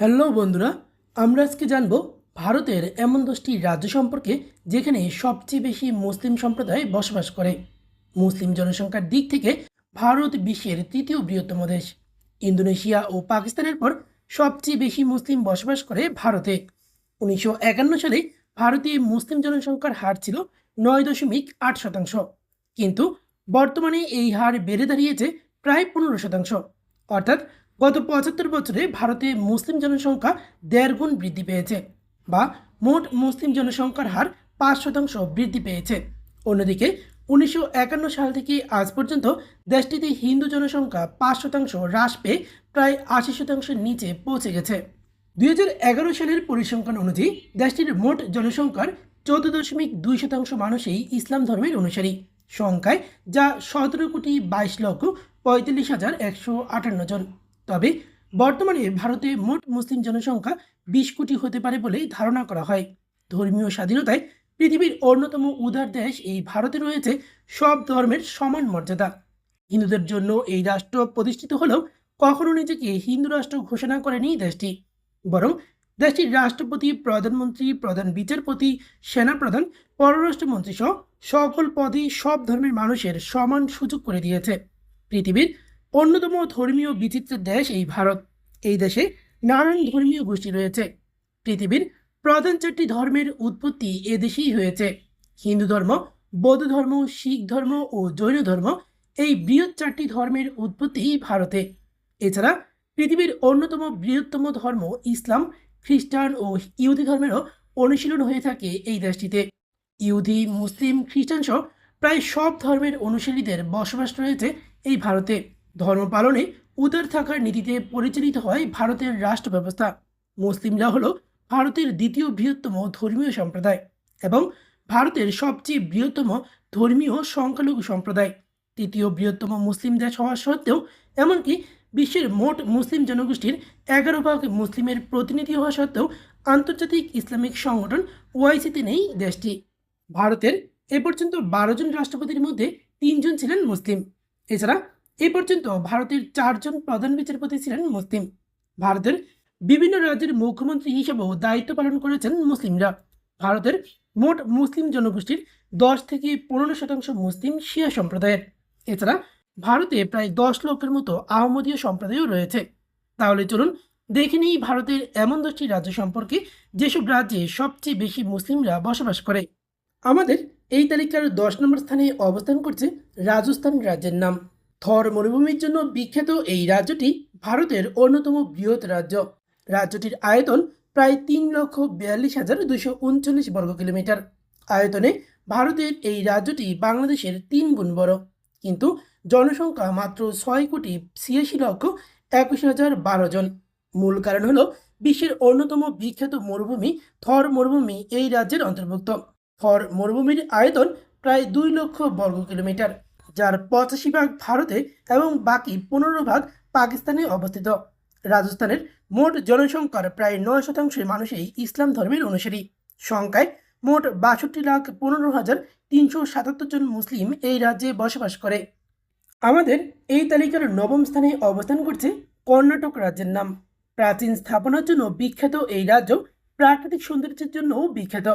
Hello বন্ধুরা, আমরা আজকে জানব ভারতের এমন 10টি রাজ্য সম্পর্কে যেখানে সবচেয়ে বেশি মুসলিম সম্প্রদায় বসবাস করে। মুসলিম জনসংখ্যার দিক থেকে ভারত বিশ্বের তৃতীয় বৃহত্তম দেশ। ইন্দোনেশিয়া ও পাকিস্তানের পর সবচেয়ে বেশি মুসলিম বসবাস করে ভারতে। 1951 সালে ভারতে মুসলিম জনসংখ্যার হার ছিল 9.8%, কিন্তু বর্তমানে এই হার বেড়ে দাঁড়িয়েছে প্রায় 15%। অর্থাৎ গত 75 বছরে ভারতে মুসলিম জনসংখ্যা 1.5 গুণ বৃদ্ধি পেয়েছে, বা মোট মুসলিম জনসংখ্যার হার 5% বৃদ্ধি পেয়েছে। অন্যদিকে 1951 সাল থেকে আজ পর্যন্ত দেশটিতে হিন্দু জনসংখ্যা 5% হ্রাস পেয়ে প্রায় 80% নিচে পৌঁছে গেছে। 2011 সালের পরিসংখ্যান অনুযায়ী দেশটির মোট জনসংখ্যার 14.2% মানুষই ইসলাম ধর্মের অনুসারী সংখ্যায়, যা 17,22,45,158 জন। তবে বর্তমানে ভারতে মোট মুসলিম জনসংখ্যা 20 কোটি হতে পারে বলে ধারণা করা হয়। ধর্মীয় স্বাধীনতায় পৃথিবীর অন্যতম উদার দেশ এই ভারতে রয়েছে সব ধর্মের সমান মর্যাদা। হিন্দুদের জন্য এই রাষ্ট্র প্রতিষ্ঠিত হলেও কখনো নিজেকে হিন্দু রাষ্ট্র ঘোষণা করেনি দেশটি, বরং দেশটির রাষ্ট্রপতি, প্রধানমন্ত্রী, প্রধান বিচারপতি, সেনাপ্রধান, পররাষ্ট্রমন্ত্রী সহ সকল পদে সব ধর্মের মানুষের সমান সুযোগ করে দিয়েছে। পৃথিবীর অন্যতম ধর্মীয় বিচিত্রের দেশ এই ভারত। এই দেশে নানান ধর্মীয় গোষ্ঠী রয়েছে। পৃথিবীর প্রধান 4টি ধর্মের উৎপত্তি এ দেশেই হয়েছে: হিন্দু ধর্ম, বৌদ্ধ ধর্ম, শিখ ধর্ম ও জৈন ধর্ম। এই বৃহৎ 4টি ধর্মের উৎপত্তি ভারতে। এছাড়া পৃথিবীর অন্যতম বৃহত্তম ধর্ম ইসলাম, খ্রিস্টান ও ইহুদি ধর্মেরও অনুশীলন হয়ে থাকে এই দেশটিতে। ইহুদি, মুসলিম, খ্রিস্টান সহ প্রায় সব ধর্মের অনুসারীদের বসবাস রয়েছে এই ভারতে। ধর্ম পালনে উদার থাকার নীতিতে পরিচালিত হয় ভারতের রাষ্ট্র ব্যবস্থা। মুসলিমরা হলো ভারতের দ্বিতীয় বৃহত্তম ধর্মীয় সম্প্রদায় এবং ভারতের সবচেয়ে বৃহত্তম ধর্মীয় সংখ্যালঘু সম্প্রদায়। তৃতীয় বৃহত্তম মুসলিম দেশ হওয়া সত্ত্বেও, এমনকি বিশ্বের মোট মুসলিম জনগোষ্ঠীর 11% মুসলিমের প্রতিনিধি হওয়া সত্ত্বেও আন্তর্জাতিক ইসলামিক সংগঠন ওআইসিতে নেই দেশটি। ভারতের এ পর্যন্ত 12 জন রাষ্ট্রপতির মধ্যে 3 জন ছিলেন মুসলিম। এছাড়া এ পর্যন্ত ভারতের 4 জন প্রধান বিচারপতি ছিলেন মুসলিম। ভারতের বিভিন্ন রাজ্যের মুখ্যমন্ত্রী হিসেবেও দায়িত্ব পালন করেছেন মুসলিমরা। ভারতের মোট মুসলিম জনগোষ্ঠীর 10 থেকে 15% মুসলিম শিয়া সম্প্রদায়ের। এছাড়া ভারতে প্রায় 10 লক্ষের মতো আহমদীয় সম্প্রদায়ও রয়েছে। তাহলে চলুন দেখে নিই ভারতের এমন 10টি রাজ্য সম্পর্কে যেসব রাজ্যে সবচেয়ে বেশি মুসলিমরা বসবাস করে। আমাদের এই তালিকার 10 নম্বর স্থানে অবস্থান করছে রাজস্থান রাজ্যের নাম। থর মরুভূমির জন্য বিখ্যাত এই রাজ্যটি ভারতের অন্যতম বৃহৎ রাজ্য। রাজ্যটির আয়তন প্রায় 3,42,239 বর্গ কিলোমিটার। আয়তনে ভারতের এই রাজ্যটি বাংলাদেশের 3 গুণ বড়, কিন্তু জনসংখ্যা মাত্র 6,86,21,012 জন। মূল কারণ হলো বিশ্বের অন্যতম বিখ্যাত মরুভূমি থর মরুভূমি এই রাজ্যের অন্তর্ভুক্ত। থর মরুভূমির আয়তন প্রায় 2 লক্ষ বর্গ কিলোমিটার, যার 85 ভাগ ভারতে এবং বাকি 15 ভাগ পাকিস্তানে অবস্থিত। রাজস্থানের মোট জনসংখ্যার প্রায় 9% মানুষই ইসলাম ধর্মের অনুসারী। সংখ্যায় মোট 62,15,377 জন মুসলিম এই রাজ্যে বসবাস করে। আমাদের এই তালিকার 9ম স্থানে অবস্থান করছে কর্ণাটক রাজ্যের নাম। প্রাচীন স্থাপনার জন্য বিখ্যাত এই রাজ্য প্রাকৃতিক সৌন্দর্যের জন্যও বিখ্যাত।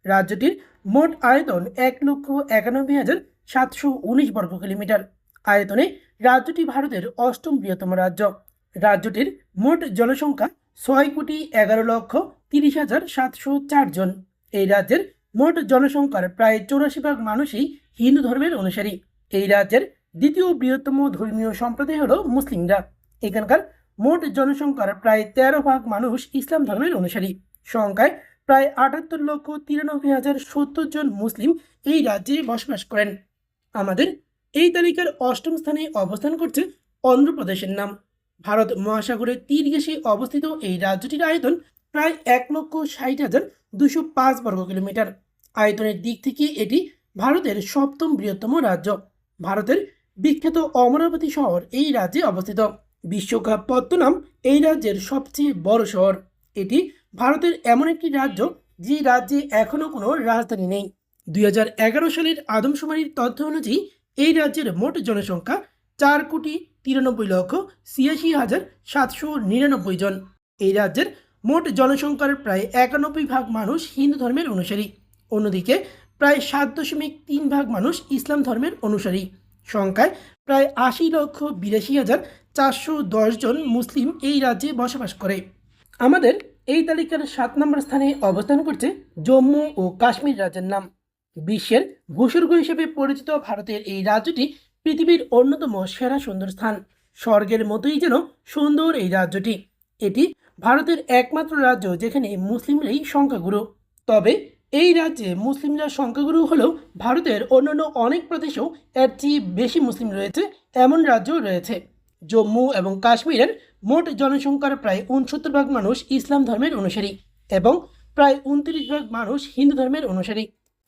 রাজ্যটির মোট আয়তন 1,91,719 বর্গ কিলোমিটার। আয়তনে রাজ্যটি ভারতের 8ম বৃহত্তম রাজ্য। রাজ্যটির মোট জনসংখ্যা 6,11,30,704 জন। এই রাজ্যের মোট জনসংখ্যার প্রায় 84 ভাগ মানুষই হিন্দু ধর্মের অনুসারী। এই রাজ্যের দ্বিতীয় বৃহত্তম ধর্মীয় সম্প্রদায় হল মুসলিমরা। এখানকার মোট জনসংখ্যার প্রায় 13 ভাগ মানুষ ইসলাম ধর্মের অনুসারী। সংখ্যায় প্রায় 78,93,070 জন মুসলিম এই রাজ্যে বসবাস করেন। আমাদের এই তালিকার 8ম স্থানে অবস্থান করছে অন্ধ্রপ্রদেশের নাম। ভারত মহাসাগরের তীর ঘেঁষে অবস্থিত এই রাজ্যটির আয়তন প্রায় 1,60,205 বর্গ কিলোমিটার। আয়তনের দিক থেকে এটি ভারতের 7ম বৃহত্তম রাজ্য। ভারতের বিখ্যাত অমরাবতী শহর এই রাজ্যে অবস্থিত। বিশ্বখাপত্তনম এই রাজ্যের সবচেয়ে বড় শহর। এটি ভারতের এমন একটি রাজ্য যে রাজ্যে এখনও কোনো রাজধানী নেই। 2011 সালের আদমশুমারির তথ্য অনুযায়ী এই রাজ্যের মোট জনসংখ্যা 4,93,86,799 জন। এই রাজ্যের মোট জনসংখ্যার প্রায় 91% মানুষ হিন্দু ধর্মের অনুসারী। অন্যদিকে প্রায় 7.3% মানুষ ইসলাম ধর্মের অনুসারী। সংখ্যায় প্রায় 80,82,410 জন মুসলিম এই রাজ্যে বসবাস করে। আমাদের এই তালিকার 7 নম্বর স্থানে অবস্থান করছে জম্মু ও কাশ্মীর রাজ্যের নাম। বিশ্বের ভূস্বর্গ হিসেবে পরিচিত ভারতের এই রাজ্যটি পৃথিবীর অন্যতম সেরা সুন্দর স্থান। স্বর্গের মতোই যেন সুন্দর এই রাজ্যটি। এটি ভারতের একমাত্র রাজ্য যেখানে মুসলিমরাই সংখ্যাগুরু। তবে এই রাজ্যে মুসলিমরা সংখ্যাগুরু হলেও ভারতের অন্যান্য অনেক প্রদেশেও এর চেয়ে বেশি মুসলিম রয়েছে এমন রাজ্যও রয়েছে। জম্মু এবং কাশ্মীরের মোট জনসংখ্যার প্রায় 69% মানুষ ইসলাম ধর্মের অনুসারী এবং প্রায় 29% মানুষ হিন্দু ধর্মের অনুসারী।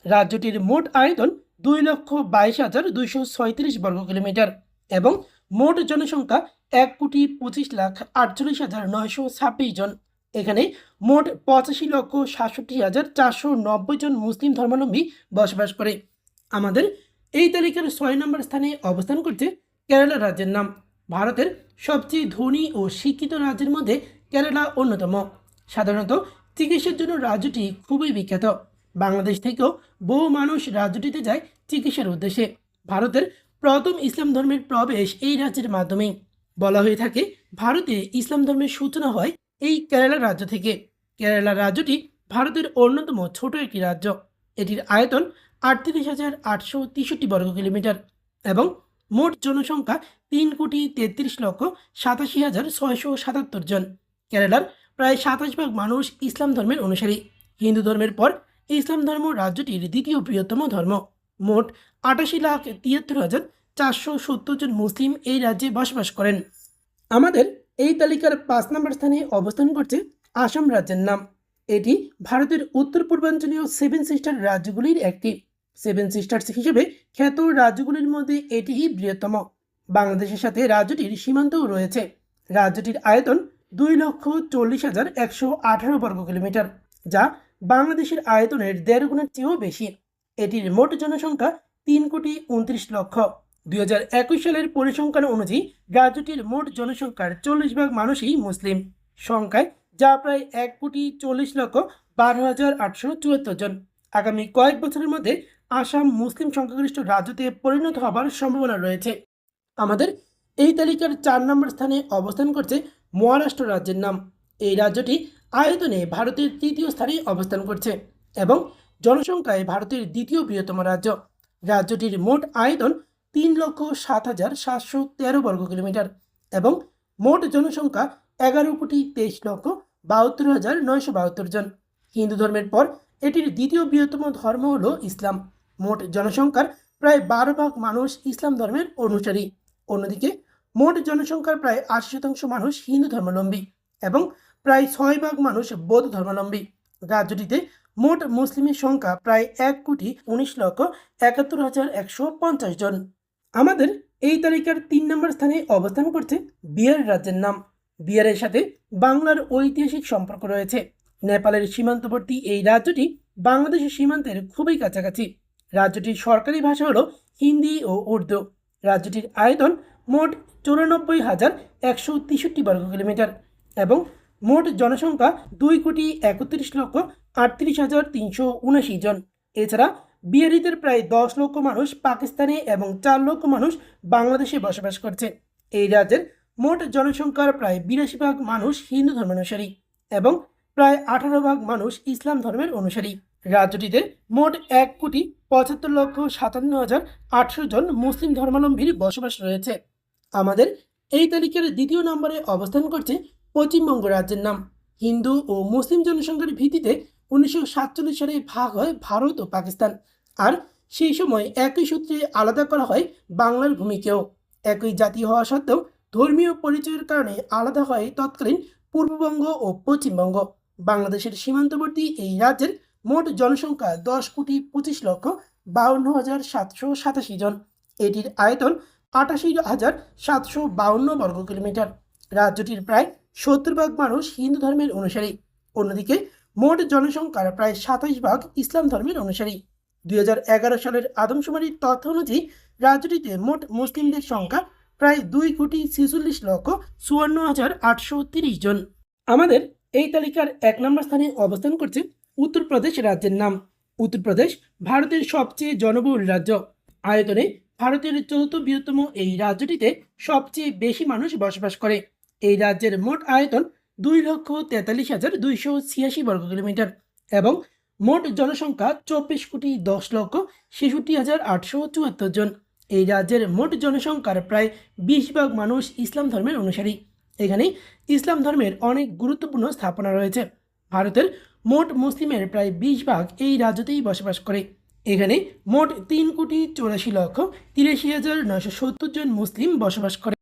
রাজ্যটির মোট আয়তন 2,22,236 বর্গ কিলোমিটার এবং মোট জনসংখ্যা 1,25,48,926 জন। এখানে মোট 85,67,490 জন মুসলিম ধর্মাবলম্বী বসবাস করে। আমাদের এই তালিকার 6 নম্বর স্থানে অবস্থান করছে কেরালা রাজ্যের নাম। ভারতের সবচেয়ে ধনী ও শিক্ষিত রাজ্যের মধ্যে কেরালা অন্যতম। সাধারণত চিকিৎসার জন্য রাজ্যটি খুবই বিখ্যাত। বাংলাদেশ থেকেও বহু মানুষ রাজ্যটিতে যায় চিকিৎসার উদ্দেশ্যে। ভারতের প্রথম ইসলাম ধর্মের প্রবেশ এই রাজ্যের মাধ্যমেই। বলা হয়ে থাকে ভারতে ইসলাম ধর্মের সূচনা হয় এই কেরালা রাজ্য থেকে। কেরালা রাজ্যটি ভারতের অন্যতম ছোট একটি রাজ্য। এটির আয়তন 38,863 বর্গ কিলোমিটার এবং মোট জনসংখ্যা 3,33,87,677 জন। কেরালার প্রায় 27% মানুষ ইসলাম ধর্মের অনুসারী। হিন্দু ধর্মের পর ইসলাম ধর্ম রাজ্যটির দ্বিতীয় বৃহত্তম ধর্ম। মোট 88,73,470 জন মুসলিম এই রাজ্যে বসবাস করেন। আমাদের এই তালিকার 5 নম্বর স্থানে অবস্থান করছে আসাম রাজ্যের নাম। এটি ভারতের উত্তর পূর্বাঞ্চলীয় 7 সিস্টার রাজ্যগুলির একটি। 7 সিস্টার্স হিসেবে খ্যাত রাজ্যগুলির মধ্যে এটিই বৃহত্তম। বাংলাদেশের সাথে রাজ্যটির সীমান্তও রয়েছে। রাজ্যটির আয়তন 2,40,118 বর্গ কিলোমিটার, যা বাংলাদেশের আয়তনের 1.5 গুণের চেয়েও বেশি। এটির মোট জনসংখ্যা 3,29,00,000। 2021 সালের পরিসংখ্যান অনুযায়ী রাজ্যটির মোট জনসংখ্যার 40% মানুষই মুসলিম সংখ্যায়, যা প্রায় 1,40,12,874 জন। আগামী কয়েক বছরের মধ্যে আসাম মুসলিম সংখ্যাগরিষ্ঠ রাজ্যতে পরিণত হবার সম্ভাবনা রয়েছে। আমাদের এই তালিকার 4 নম্বর স্থানে অবস্থান করছে মহারাষ্ট্র রাজ্যের নাম। এই রাজ্যটি আয়তনে ভারতের 3য় স্থানে অবস্থান করছে এবং জনসংখ্যায় ভারতের 2য় বৃহত্তম রাজ্য। রাজ্যটির মোট আয়তন 3,07,713 বর্গ কিলোমিটার এবং মোট জনসংখ্যা 11,23,72,972 জন। হিন্দু ধর্মের পর এটির 2য় বৃহত্তম ধর্ম হল ইসলাম। মোট জনসংখ্যার প্রায় 12% মানুষ ইসলাম ধর্মের অনুসারী। অন্যদিকে মোট জনসংখ্যার প্রায় 80% মানুষ হিন্দু ধর্মাবলম্বী এবং প্রায় 6% মানুষ বৌদ্ধ ধর্মাবলম্বী। রাজ্যটিতে মোট মুসলিমের সংখ্যা প্রায় 1,19,71,150 জন। আমাদের এই তালিকার 3 নম্বর স্থানে অবস্থান করছে বিহার রাজ্যের নাম। বিহারের সাথে বাংলার ঐতিহাসিক সম্পর্ক রয়েছে। নেপালের সীমান্তবর্তী এই রাজ্যটি বাংলাদেশের সীমান্তের খুবই কাছাকাছি। রাজ্যটির সরকারি ভাষা হল হিন্দি ও উর্দু। রাজ্যটির আয়তন মোট 94,163 বর্গ কিলোমিটার এবং মোট জনসংখ্যা 2,31,38,379 জন। এছাড়া বিহারিদের প্রায় 10 লক্ষ মানুষ পাকিস্তানে এবং 4 লক্ষ মানুষ বাংলাদেশে বসবাস করছে। এই রাজ্যের মোট জনসংখ্যার প্রায় 82% মানুষ হিন্দু ধর্মানুসারী এবং প্রায় 18% মানুষ ইসলাম ধর্মের অনুসারী। রাজ্যটিতে মোট 1,75,57,800 জন মুসলিম ধর্মাবলম্বীর বসবাস রয়েছে। আমাদের এই তালিকার 2য় নম্বরে অবস্থান করছে পশ্চিমবঙ্গ রাজ্যের নাম। হিন্দু ও মুসলিম জনসংখ্যার ভিত্তিতে 1947 সালে ভাগ হয় ভারত ও পাকিস্তান, আর সেই সময় একই সূত্রে আলাদা করা হয় বাংলার ভূমিকেও। একই জাতি হওয়া সত্ত্বেও ধর্মীয় পরিচয়ের কারণে আলাদা হয় তৎকালীন পূর্ববঙ্গ ও পশ্চিমবঙ্গ। বাংলাদেশের সীমান্তবর্তী এই রাজ্যের মোট জনসংখ্যা 10,52,52,787 জন। এটির আয়তন 88,752 বর্গ কিলোমিটার। রাজ্যটির প্রায় 70% মানুষ হিন্দু ধর্মের অনুসারী। অন্যদিকে মোট জনসংখ্যার প্রায় 27% ইসলাম ধর্মের অনুসারী। 2011 সালের আদমশুমারির তথ্য অনুযায়ী রাজ্যটিতে মোট মুসলিমদের সংখ্যা প্রায় 2,46,54,830 জন। আমাদের এই তালিকার ১ নম্বর স্থানে অবস্থান করছে উত্তরপ্রদেশ রাজ্যের নাম। উত্তরপ্রদেশ ভারতের সবচেয়ে জনবহুল রাজ্য। আয়তনে ভারতের চতুর্থ বৃহত্তম এই রাজ্যটিতে সবচেয়ে বেশি মানুষ বসবাস করে। এই রাজ্যের মোট আয়তন ২,৪৩,২৮৬ বর্গ কিলোমিটার এবং মোট জনসংখ্যা ২৪,১০,৬৬,৮৭৪ জন। এই রাজ্যের মোট জনসংখ্যার প্রায় ২০ ভাগ মানুষ ইসলাম ধর্মের অনুসারী। এখানে ইসলাম ধর্মের অনেক গুরুত্বপূর্ণ স্থাপনা রয়েছে। ভারতের মোট মুসলিমের প্রায় ২০ ভাগ এই রাজ্যতেই বসবাস করে। এখানে মোট ৩,৮৪,৮৩,৯৭০ জন মুসলিম বসবাস করে।